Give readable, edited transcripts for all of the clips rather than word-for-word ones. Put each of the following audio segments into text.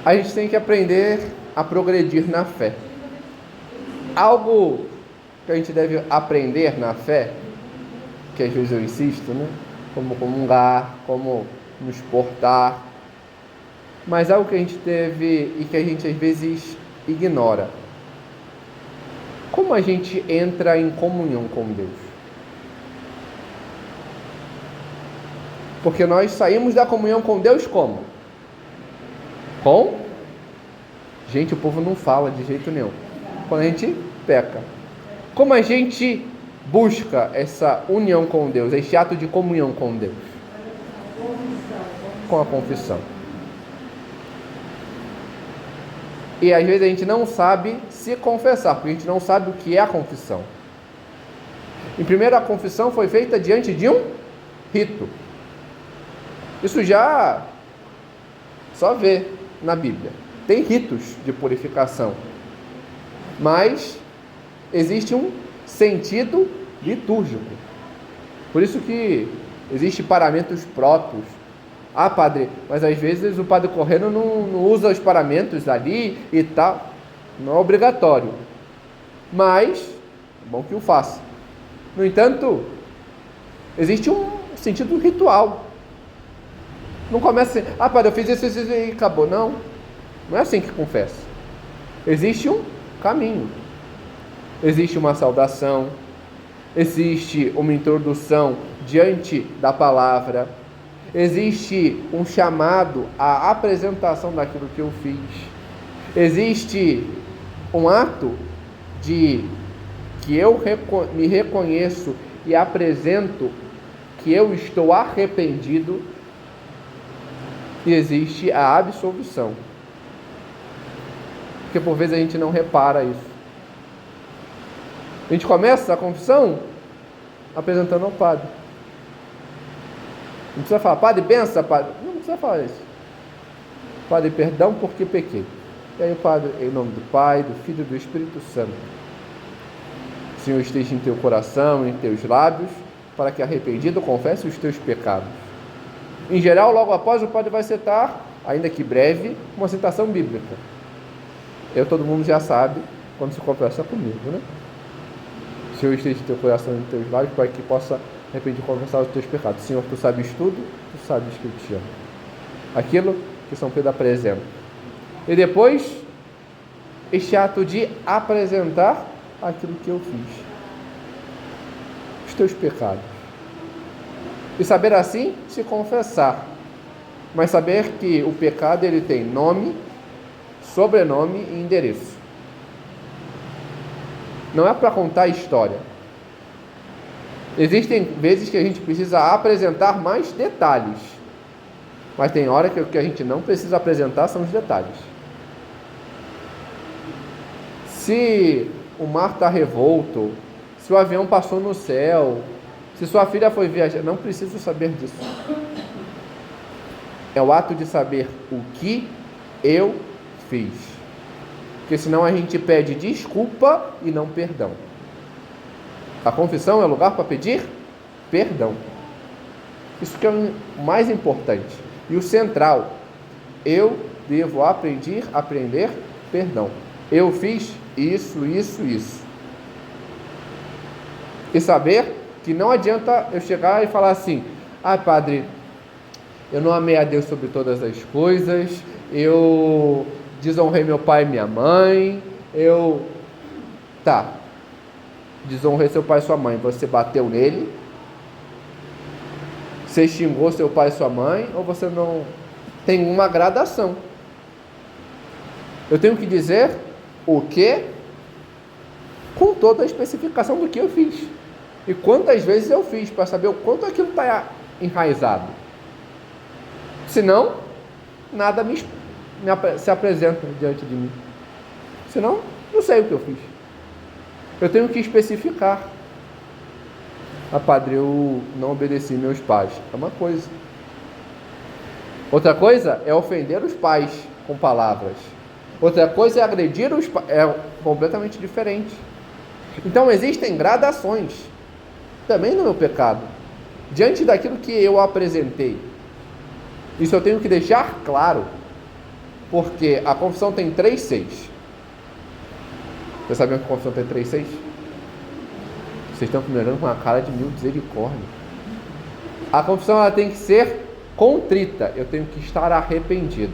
A gente tem que aprender a progredir na fé. Algo que a gente deve aprender na fé, que às vezes eu insisto, né? Como comungar, como nos portar, mas algo que a gente teve e que a gente às vezes ignora. Como a gente entra em comunhão com Deus? Porque nós saímos da comunhão com Deus como? Gente, o povo não fala de jeito nenhum. Quando a gente peca. Como a gente busca essa união com Deus, esse ato de comunhão com Deus? Com a confissão. E às vezes a gente não sabe se confessar, porque a gente não sabe o que é a confissão. Em primeiro, a confissão foi feita diante de um rito. Isso já só vê na Bíblia. Tem ritos de purificação, mas existe um sentido litúrgico. Por isso que existem paramentos próprios. Ah, padre, mas às vezes o padre correndo não usa os paramentos ali e tal. Não é obrigatório, mas é bom que o faça. No entanto, existe um sentido ritual. Não começa assim, ah, padre, eu fiz isso e acabou. Não é assim que confessa. Existe um caminho. Existe uma saudação. Existe uma introdução diante da palavra. Existe um chamado à apresentação daquilo que eu fiz. Existe um ato de que eu me reconheço e apresento que eu estou arrependido. E existe a absolvição. Porque por vezes a gente não repara isso. A gente começa a confissão apresentando ao padre. Não precisa falar, padre, benção, padre. Não precisa falar isso. Padre, perdão porque pequei. E aí o padre, em nome do Pai, do Filho e do Espírito Santo. O Senhor esteja em teu coração, em teus lábios, para que arrependido confesse os teus pecados. Em geral, logo após, o padre vai citar, ainda que breve, uma citação bíblica. Todo mundo já sabe quando se confessa comigo, né? O Senhor esteja em teu coração e em teus lábios, para que possa arrependido confessar os teus pecados. Senhor, tu sabes tudo, tu sabes que eu te amo. Aquilo que São Pedro apresenta. E depois, este ato de apresentar aquilo que eu fiz. Os teus pecados. E saber assim se confessar. Mas saber que o pecado ele tem nome, sobrenome e endereço. Não é para contar história. Existem vezes que a gente precisa apresentar mais detalhes. Mas tem hora que o que a gente não precisa apresentar são os detalhes. Se o mar está revolto, se o avião passou no céu, se sua filha foi viajar, não preciso saber disso. É o ato de saber o que eu fiz. Porque senão a gente pede desculpa e não perdão. A confissão é o lugar para pedir perdão. Isso que é o mais importante. E o central. Eu devo aprender perdão. Eu fiz isso. E saber que não adianta eu chegar e falar assim, ah, padre, eu não amei a Deus sobre todas as coisas, eu desonrei meu pai e minha mãe, desonrei seu pai e sua mãe, você bateu nele, você xingou seu pai e sua mãe, ou você não... Tem uma gradação. Eu tenho que dizer o que com toda a especificação do que eu fiz. E quantas vezes eu fiz, para saber o quanto aquilo está enraizado. Senão, nada se apresenta diante de mim. Senão, não sei o que eu fiz. Eu tenho que especificar. Ah, padre, eu não obedeci meus pais. É uma coisa. Outra coisa é ofender os pais com palavras. Outra coisa é agredir os pais. É completamente diferente. Então, existem gradações. Também no meu pecado. Diante daquilo que eu apresentei. Isso eu tenho que deixar claro. Porque a confissão tem 3 seis. Vocês sabiam que a confissão tem 3 seis? Vocês estão me olhando com uma cara de misericórdia. A confissão ela tem que ser contrita. Eu tenho que estar arrependido.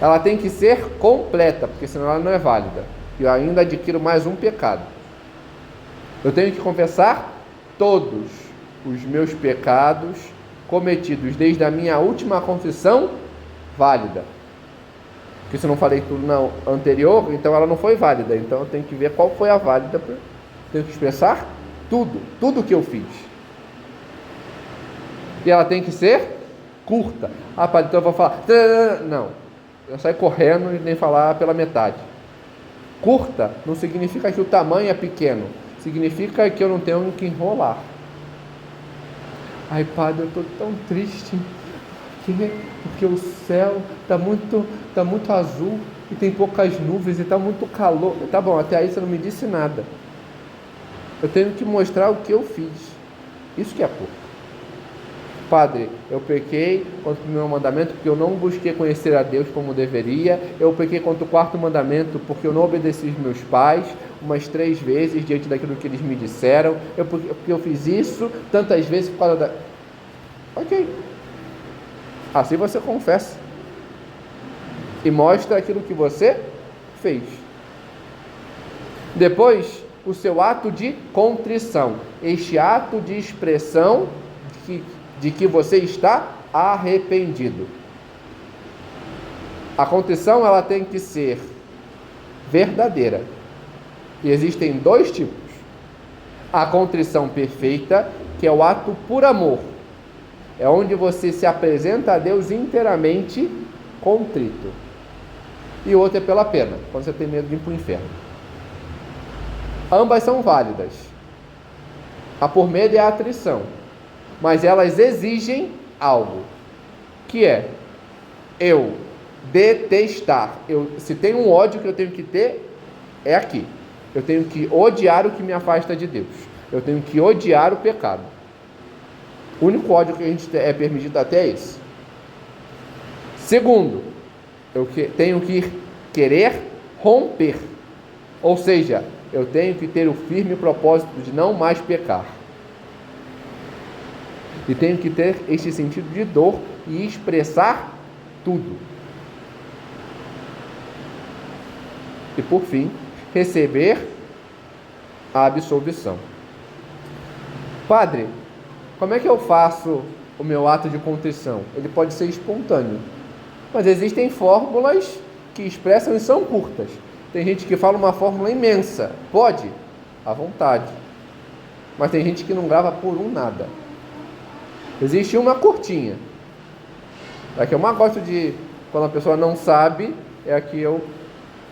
Ela tem que ser completa, porque senão ela não é válida. E eu ainda adquiro mais um pecado. Eu tenho que confessar todos os meus pecados cometidos desde a minha última confissão válida. Porque se eu não falei tudo na anterior, então ela não foi válida. Então eu tenho que ver qual foi a válida. Tenho que expressar tudo que eu fiz. E ela tem que ser curta. Ah, padre, então eu vou falar. Não, eu saio correndo e nem falar pela metade. Curta não significa que o tamanho é pequeno. Significa que eu não tenho que enrolar. Ai, padre, eu estou tão triste. Porque o céu está muito azul e tem poucas nuvens e está muito calor. Tá bom, até aí você não me disse nada. Eu tenho que mostrar o que eu fiz. Isso que é curto. Padre, eu pequei contra o primeiro mandamento porque eu não busquei conhecer a Deus como deveria. Eu pequei contra o 4º mandamento porque eu não obedeci os meus pais umas 3 vezes diante daquilo que eles me disseram. Porque eu fiz isso tantas vezes por causa da... Ok. Assim você confessa. E mostra aquilo que você fez. Depois, o seu ato de contrição. Este ato de expressão de que você está arrependido. A contrição ela tem que ser verdadeira. E existem 2 tipos. A contrição perfeita, que é o ato por amor. É onde você se apresenta a Deus inteiramente contrito. E o outro é pela pena, quando você tem medo de ir para o inferno. Ambas são válidas. A por medo é a atrição. Mas elas exigem algo, que é eu detestar. Se tem um ódio que eu tenho que ter, é aqui. Eu tenho que odiar o que me afasta de Deus. Eu tenho que odiar o pecado. O único ódio que a gente é permitido até é esse. Segundo, eu tenho que querer romper. Ou seja, eu tenho que ter o firme propósito de não mais pecar. E tenho que ter este sentido de dor e expressar tudo. E por fim, receber a absolvição. Padre, como é que eu faço o meu ato de contrição? Ele pode ser espontâneo, mas existem fórmulas que expressam e são curtas. Tem gente que fala uma fórmula imensa. Pode? À vontade. Mas tem gente que não grava por nada. Existe uma curtinha. É que eu mais gosto de, quando a pessoa não sabe, é a que eu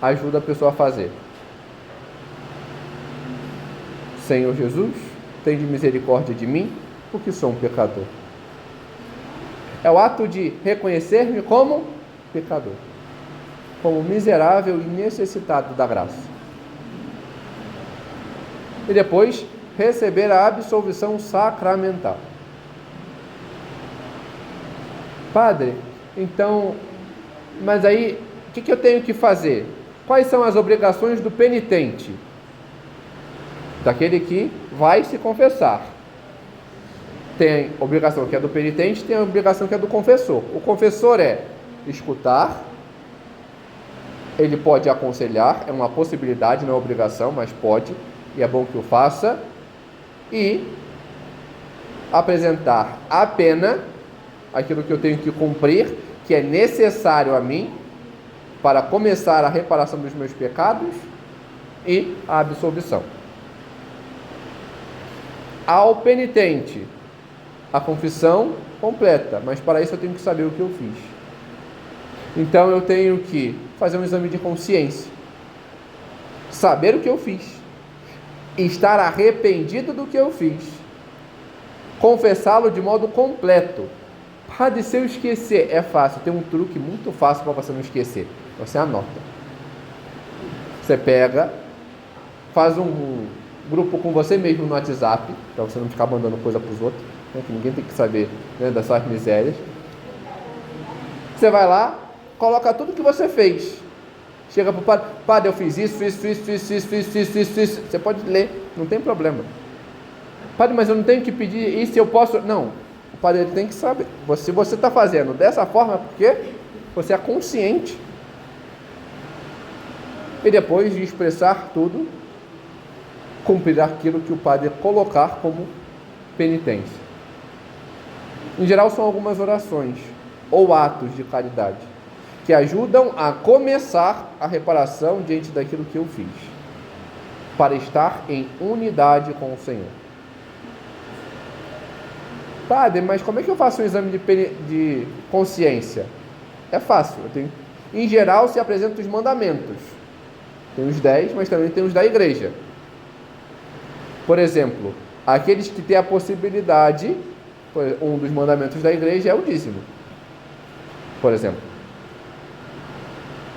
ajudo a pessoa a fazer. Senhor Jesus, tende misericórdia de mim, porque sou um pecador. É o ato de reconhecer-me como pecador, como miserável e necessitado da graça. E depois, receber a absolvição sacramental. Padre, então, mas aí, o que eu tenho que fazer? Quais são as obrigações do penitente? Daquele que vai se confessar. Tem a obrigação que é do penitente, tem a obrigação que é do confessor. O confessor é escutar, ele pode aconselhar, é uma possibilidade, não é obrigação, mas pode, e é bom que o faça, e apresentar a pena, aquilo que eu tenho que cumprir, que é necessário a mim, para começar a reparação dos meus pecados e a absolvição. Ao penitente, a confissão completa, mas para isso eu tenho que saber o que eu fiz. Então eu tenho que fazer um exame de consciência, saber o que eu fiz, estar arrependido do que eu fiz, confessá-lo de modo completo. Padre, se eu esquecer, é fácil, tem um truque muito fácil para você não esquecer. Você anota. Você pega, faz um grupo com você mesmo no WhatsApp, para você não ficar mandando coisa para os outros, né, que ninguém tem que saber, né, das suas misérias. Você vai lá, coloca tudo que você fez. Chega para o padre, padre, eu fiz isso. Você pode ler, não tem problema. Padre, mas eu não tenho que pedir isso, eu posso... Não, o padre tem que saber. Se você está fazendo dessa forma, porque você é consciente. E depois de expressar tudo, cumprir aquilo que o padre colocar como penitência. Em geral, são algumas orações ou atos de caridade que ajudam a começar a reparação diante daquilo que eu fiz, para estar em unidade com o Senhor. Padre, mas como é que eu faço um exame de consciência? É fácil. Em geral, se apresentam os mandamentos. Tem os 10, mas também tem os da igreja. Por exemplo, aqueles que têm a possibilidade, um dos mandamentos da igreja é o dízimo. Por exemplo,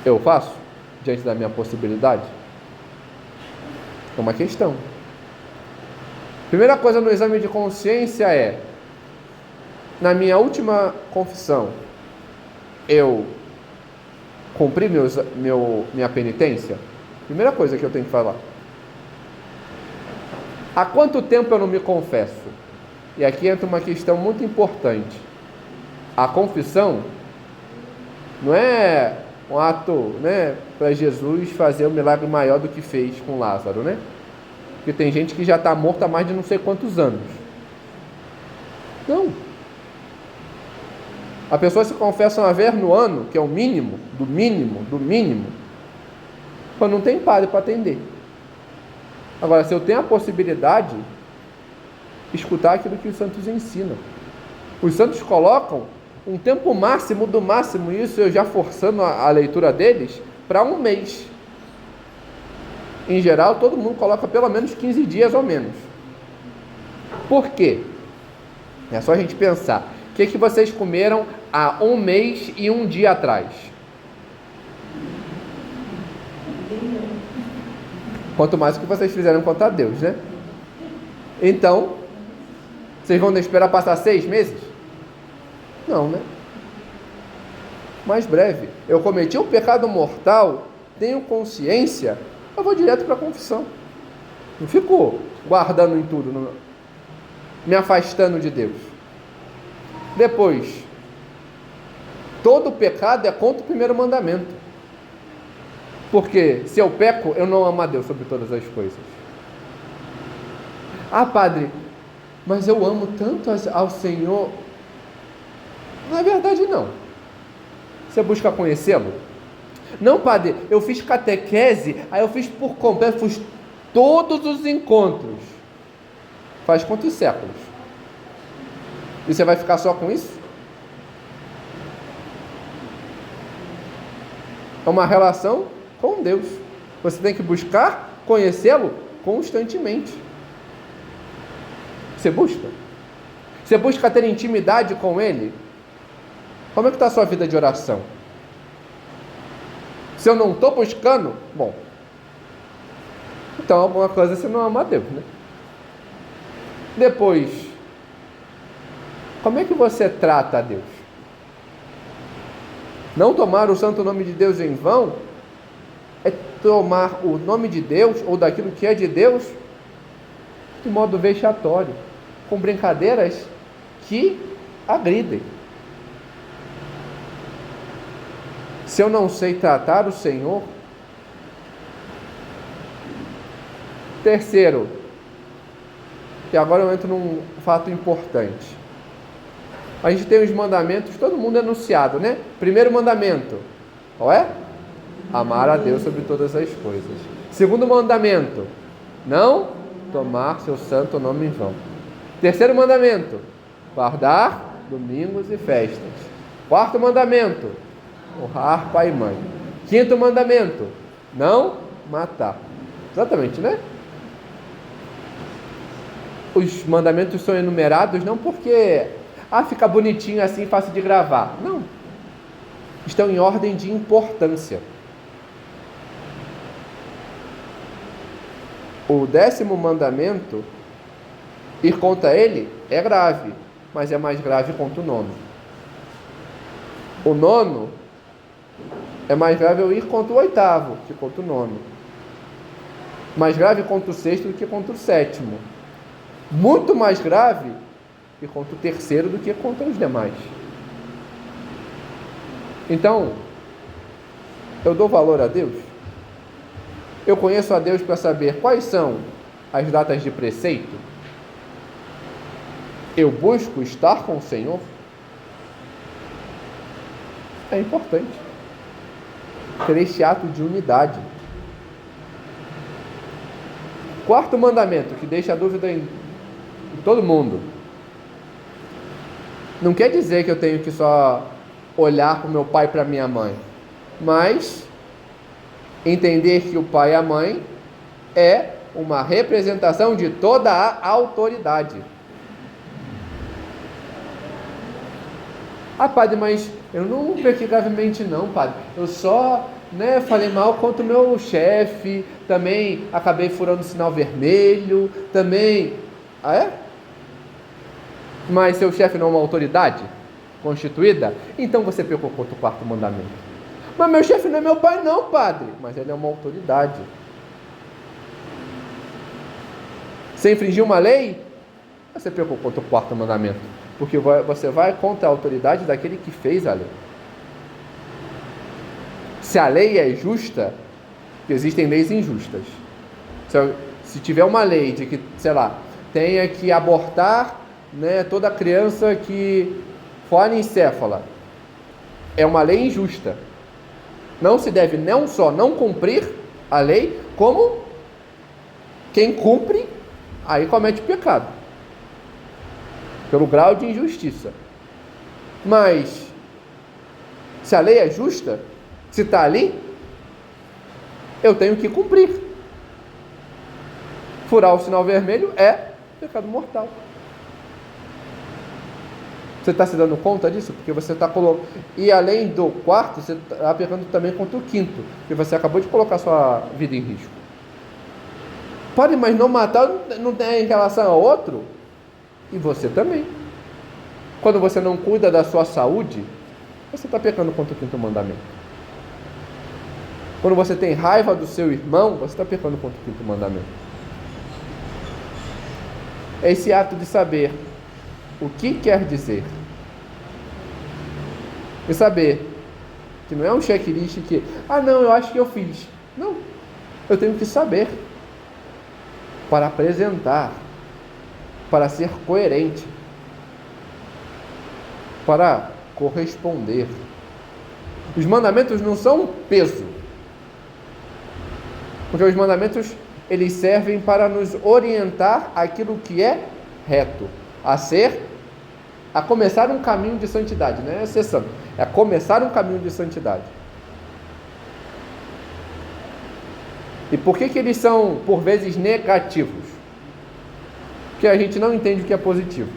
eu faço diante da minha possibilidade? É uma questão. Primeira coisa no exame de consciência é: na minha última confissão, eu cumpri minha penitência? Primeira coisa que eu tenho que falar. Há quanto tempo eu não me confesso? E aqui entra uma questão muito importante. A confissão não é um ato, para Jesus fazer um milagre maior do que fez com Lázaro, Porque tem gente que já está morta há mais de não sei quantos anos. Não. A pessoa se confessa uma vez no ano, que é o mínimo, do mínimo, quando não tem padre para atender. Agora, se eu tenho a possibilidade, escutar aquilo que os santos ensinam. Os santos colocam um tempo máximo do máximo, isso eu já forçando a leitura deles, para 1 mês. Em geral, todo mundo coloca pelo menos 15 dias ou menos. Por quê? É só a gente pensar. O que vocês comeram há 1 mês e 1 dia atrás? Quanto mais o que vocês fizeram contra Deus, Então, vocês vão esperar passar 6 meses? Não, Mais breve. Eu cometi um pecado mortal, tenho consciência, eu vou direto para a confissão. Não fico guardando em tudo, me afastando de Deus. Depois, todo pecado é contra o primeiro mandamento. Porque se eu peco, eu não amo a Deus sobre todas as coisas. Ah, padre, mas eu amo tanto ao Senhor. Na verdade, não. Você busca conhecê-lo? Não, padre, eu fiz catequese, aí eu fiz por completo, fiz todos os encontros. Faz quantos séculos? E você vai ficar só com isso? É uma relação com Deus. Você tem que buscar conhecê-lo constantemente. Você busca? Você busca ter intimidade com Ele? Como é que está a sua vida de oração? Se eu não estou buscando, bom, então alguma coisa você não ama a Deus, Depois, como é que você trata a Deus? Não tomar o santo nome de Deus em vão é tomar o nome de Deus ou daquilo que é de Deus de modo vexatório, com brincadeiras que agridem. Se eu não sei tratar o Senhor. Terceiro, e agora eu entro num fato importante. A gente tem os mandamentos, todo mundo é enunciado, Primeiro mandamento, qual é? Amar a Deus sobre todas as coisas. Segundo mandamento, não tomar seu santo nome em vão. Terceiro mandamento, guardar domingos e festas. Quarto mandamento, honrar pai e mãe. Quinto mandamento, não matar. Exatamente, Os mandamentos são enumerados não porque fica bonitinho assim, fácil de gravar. Não. Estão em ordem de importância. O 10º mandamento, ir contra ele é grave, mas é mais grave contra o 9º. O 9º, É mais grave eu ir contra o 8º que contra o 9º. Mais grave contra o 6º do que contra o 7º. Muito mais grave que contra o 3º do que contra os demais. Então, eu dou valor a Deus? Eu conheço a Deus para saber quais são as datas de preceito? Eu busco estar com o Senhor? É importante ter este ato de unidade. 4º mandamento, que deixa a dúvida em todo mundo. Não quer dizer que eu tenho que só olhar para o meu pai e para a minha mãe, mas entender que o pai e a mãe é uma representação de toda a autoridade. Ah, padre, mas eu não pequei gravemente não, padre. Eu só falei mal contra o meu chefe, também acabei furando o sinal vermelho, também... Ah, é? Mas seu chefe não é uma autoridade constituída? Então você pecou contra o 4º mandamento. Mas meu chefe não é meu pai não, padre. Mas ele é uma autoridade. Você infringiu uma lei? Você pecou contra o 4º mandamento. Porque você vai contra a autoridade daquele que fez a lei. Se a lei é justa, existem leis injustas. Se tiver uma lei de que, sei lá, tenha que abortar toda criança que for anencéfala, é uma lei injusta. Não se deve não só não cumprir a lei, como quem cumpre, aí comete pecado, pelo grau de injustiça. Mas, se a lei é justa, se está ali, eu tenho que cumprir. Furar o sinal vermelho é pecado mortal. Você está se dando conta disso? Porque você está colocando... E além do 4º, você está pecando também contra o 5º, porque você acabou de colocar sua vida em risco. Pode, mas não matar não tem em relação ao outro? E você também. Quando você não cuida da sua saúde, você está pecando contra o 5º mandamento. Quando você tem raiva do seu irmão, você está pecando contra o 5º mandamento. É esse ato de saber o que quer dizer. E saber que não é um checklist que, não, eu acho que eu fiz. Não, eu tenho que saber para apresentar, para ser coerente, para corresponder. Os mandamentos não são um peso, porque os mandamentos eles servem para nos orientar aquilo que é reto, a começar um caminho de santidade, não é exceção, é começar um caminho de santidade. E por que eles são, por vezes, negativos? Porque a gente não entende o que é positivo.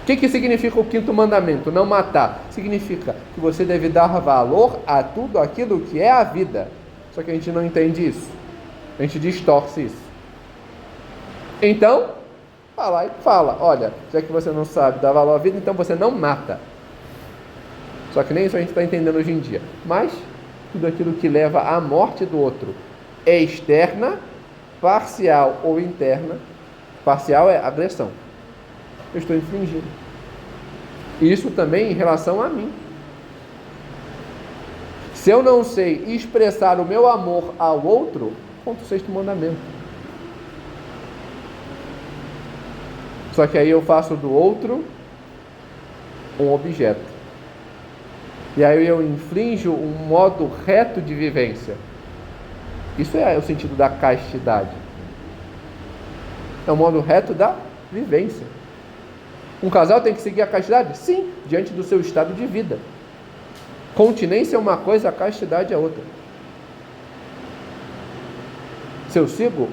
O que significa o 5º mandamento? Não matar. Significa que você deve dar valor a tudo aquilo que é a vida. Só que a gente não entende isso. A gente distorce isso. Então, fala, olha, já que você não sabe dar valor à vida, então você não mata. Só que nem isso a gente está entendendo hoje em dia. Mas tudo aquilo que leva à morte do outro é externa, parcial ou interna. Parcial é agressão. Eu estou infringindo. Isso também em relação a mim. Se eu não sei expressar o meu amor ao outro, contra o 6º mandamento. Só que aí eu faço do outro um objeto. E aí eu infrinjo um modo reto de vivência. Isso é o sentido da castidade. É o modo reto da vivência. Um casal tem que seguir a castidade? Sim, diante do seu estado de vida. Continência é uma coisa, a castidade é outra. Se eu sigo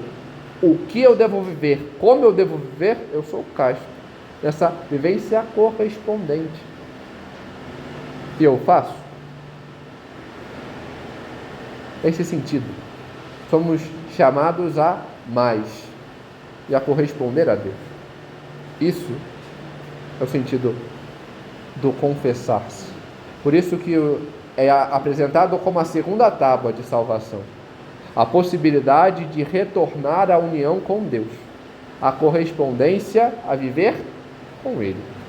o que eu devo viver, como eu devo viver, eu sou casto. Essa vivência correspondente. E eu faço. Nesse sentido, somos chamados a mais e a corresponder a Deus. Isso é o sentido do confessar-se. Por isso que é apresentado como a segunda tábua de salvação. A possibilidade de retornar à união com Deus, a correspondência a viver com Ele.